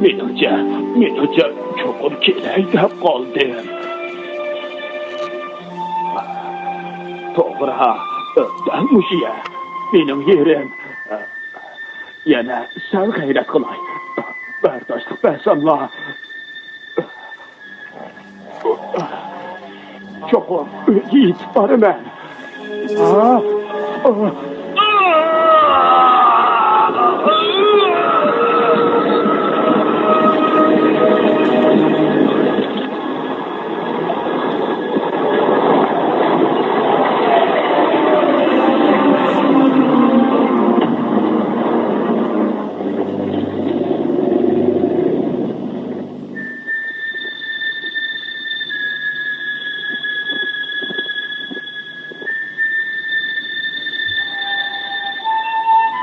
menimcha cho'qur kerak deb qoldim. To'g'ri, mushiya mening yerim. Yana sal g'ayrat qilay. Bardoshlik bersanlar. Cho'qur yetib boraman.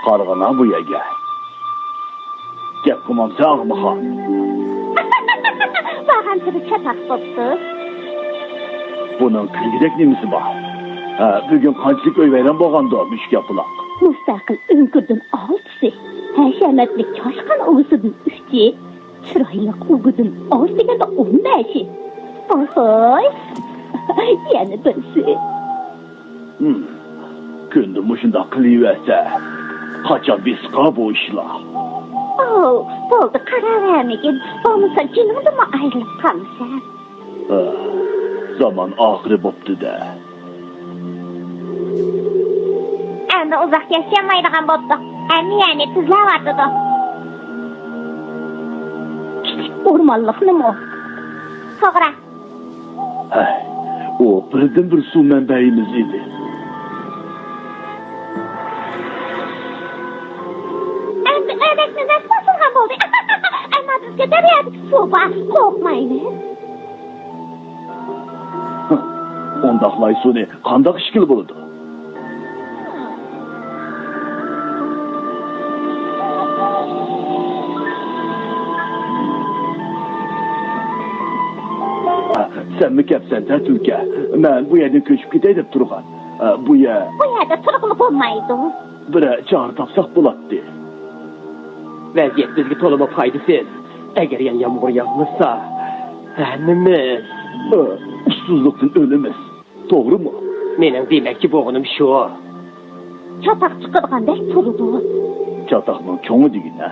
Qarğana bu yerga. Gap qilmamsa Ağmaxon. Bağantırı çatak boptu. Bunun kulgidek nimisi bor? Bugun qanchalik o'yvayron bo'lganda mushka buloq. Mustaqil o'ngirdan 6si, hashamatli choshqan o'g'isidan 3chi, chiroyli o'g'idan 6 deganda 15. Ohoy. Yana birsi. Kunda mushunda qilaversa, qachon bisqa bu ishlar? Bo'ldi qaravermagin. Bo'lmasa jinimdan ayrilib qolsam. Zaman oxiri bo'pti-da. Endi uzoq yashamaydigan bo'pti. Endi yana tizlavatdi. O'rmonliq nima? To'g'ri. O birdan bir suv manbayimiz edi. Endi ödekni nasıl ham bo'ldi? Ammo bizga daryoda suv bor, qo'rqmaymiz. Ondaqlay suvni qandoq ishkil bo'ladi? Sen mi kapsan Tulka? Men bu yerdan ko'chib ketay deb turgan. Bu yerda turg'ili bo'lmaydi. Bir chora topsaq bo'ladi. Vaziyat bizga to'liq foydasiz. Agar yana yomg'ir yog'masa, hammamiz ussizlikdan o'lamiz. To'g'rimi? Mening demakchi bo'g'inim shu. Chatoq chiqadiganday turdi. Chatoqning cho'ngi degina.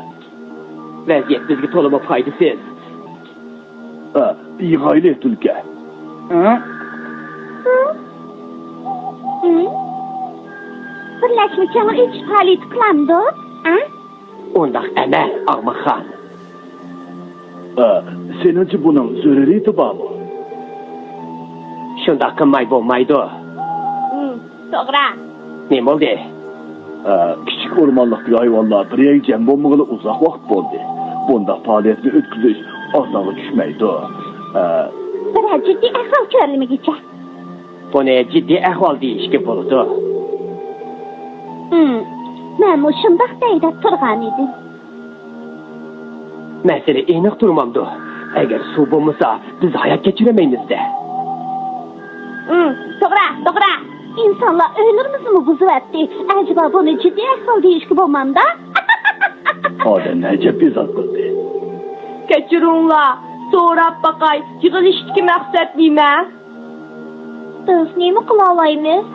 Vaziyat bizga to'liq foydasiz. Yig'ayli Tulka. Birlashmachoq ish faoliyat qilamdi, Undaq emas, Ağmaxon. Seningcha buning zarariyati bormi? Shundaq qilmay bo'lmaydi. To'g'ri. Nima bo'ldi? Kichik o'rmonlikdagi hayvonlar bir yerga jam bo'lmag'ili uzoq vaqt bo'ldi. Bunda faoliyatni o'tkazish osonga tushmaydi. Bir jiddiy ahvol ko'rilmagicha. Buni jiddiy ahvol deyishga bo'ladi. Men shundoq deyda turgan edim. Masala aniq turmamdi. Agar suv bo'lmasa, biz hayot kechiramaymiz-da. To'g'ri. İnsanlar ölürmüzmü bu zıvetti? Acaba bunu ciddi ahval deyişki bo'lmamda? Hadi necep izah qildi. Kechiringlar, so'rab baqay. Yig'ilishga maqsadliyman. Biz nima qila olamiz?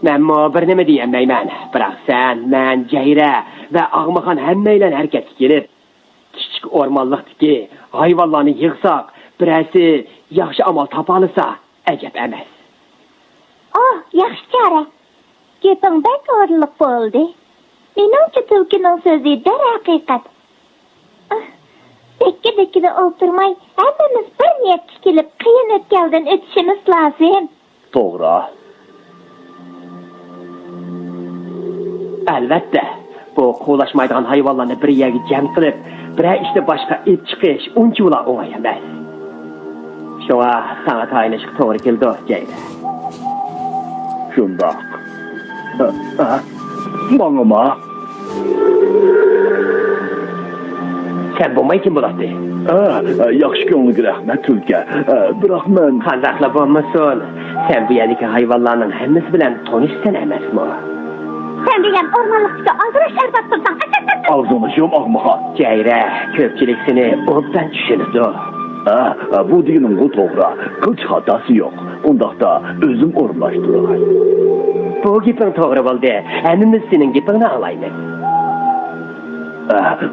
Men bir nima deyolmayman. Biroq sen, men, Jayra va Ağmaxon hammanglar harakatga kelib, kichik o'rmonlikdagi hayvonlarni yig'sak, birasi yaxshi amal topa olsa, ajab emas. Yaxshi chora. Gapingda to'g'riliq bo'ldi. Menimcha Tulkining so'zi darhaqiqat. Bekki-bekkida o'tirmay, hammamiz bir niyatga kelib, qiyin o'tgandan o'tishimiz lozim. To'g'ri. Albatta, bu quvlashmaydigan hayvonlarni bir yerga jam qilib, bir ishni boshqa et chiqish uncha o'ng'ay emas. Shunga sana tayinishga to'g'ri keldi, Jayra. Shundoq. Mang'ima. Sen bo'lmay kim bo'ladi? Yaxshi ko'ngilga rahmat Tulka. Biroq men qandaqla bo'lmasin, sen bu yerdagi hayvonlarning hammasi bilan tanishsan emasmi? Sen degan o'rmonlikda oldirash arbab tursan. Ağzınışım Ağmahan. Ceyre, köpçülük seni obdan düşünüdü. Bu degenim o toğra. Kılç hatası yok. Ondaqda özüm orunlaşdırır. Bu gipin doğru oldu. Hemimiz senin gipini alaydı.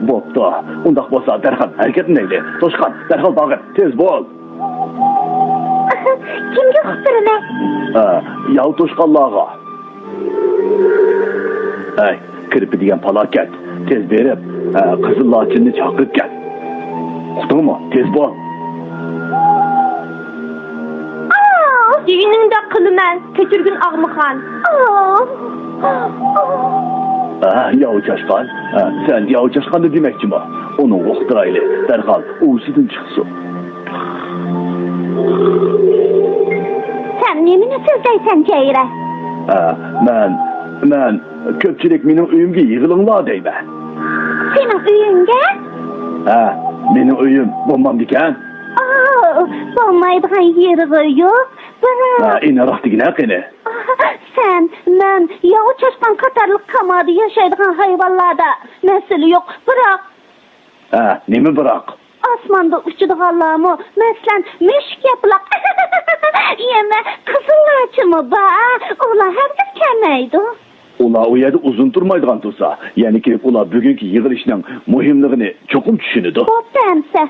Boptu. Ondaq bolsa derhal hareket neydi? Toşkan, derhal bağır. Tez bol. Kimge xütürüne? Yahu Toşkanlağa. Kirpi degen palaket. Tez berip, Kızıl Laçın'ı çakıp gel. Uqdun mu? Tez bol. Düğünün de kılımən, keçirgin Ağmıxan. Yahu Çaşkan. Sen Yahu Çaşkan'ı demekçi mi? Onun oxtıraylı. Derhal uğusidin çıksın. Sen nemine sözdeysen Ceyre? Mən köpçülük menin öyümge yığılınla deyme. Senin üyünge? Menin öyüm bombam diken. Olmaydıgan yeri yok. Bırak. İnaraq digine qini. Sen, mən, yağı çaşkan katarlık kamadı yaşaydıgan hayvanlarda mesele yok. Bırak. Nemi bırak? Asmanda uçuduğanlarımı, meslen meşk yapılak. Yeme, kızıllaçımı ba. Ola herkes kemeydi. Ola o yerde uzun durmaydıgan tursa. Yani ki ola bugünkü yığılışının muhimliğini çokum düşünüdü. Bu demse.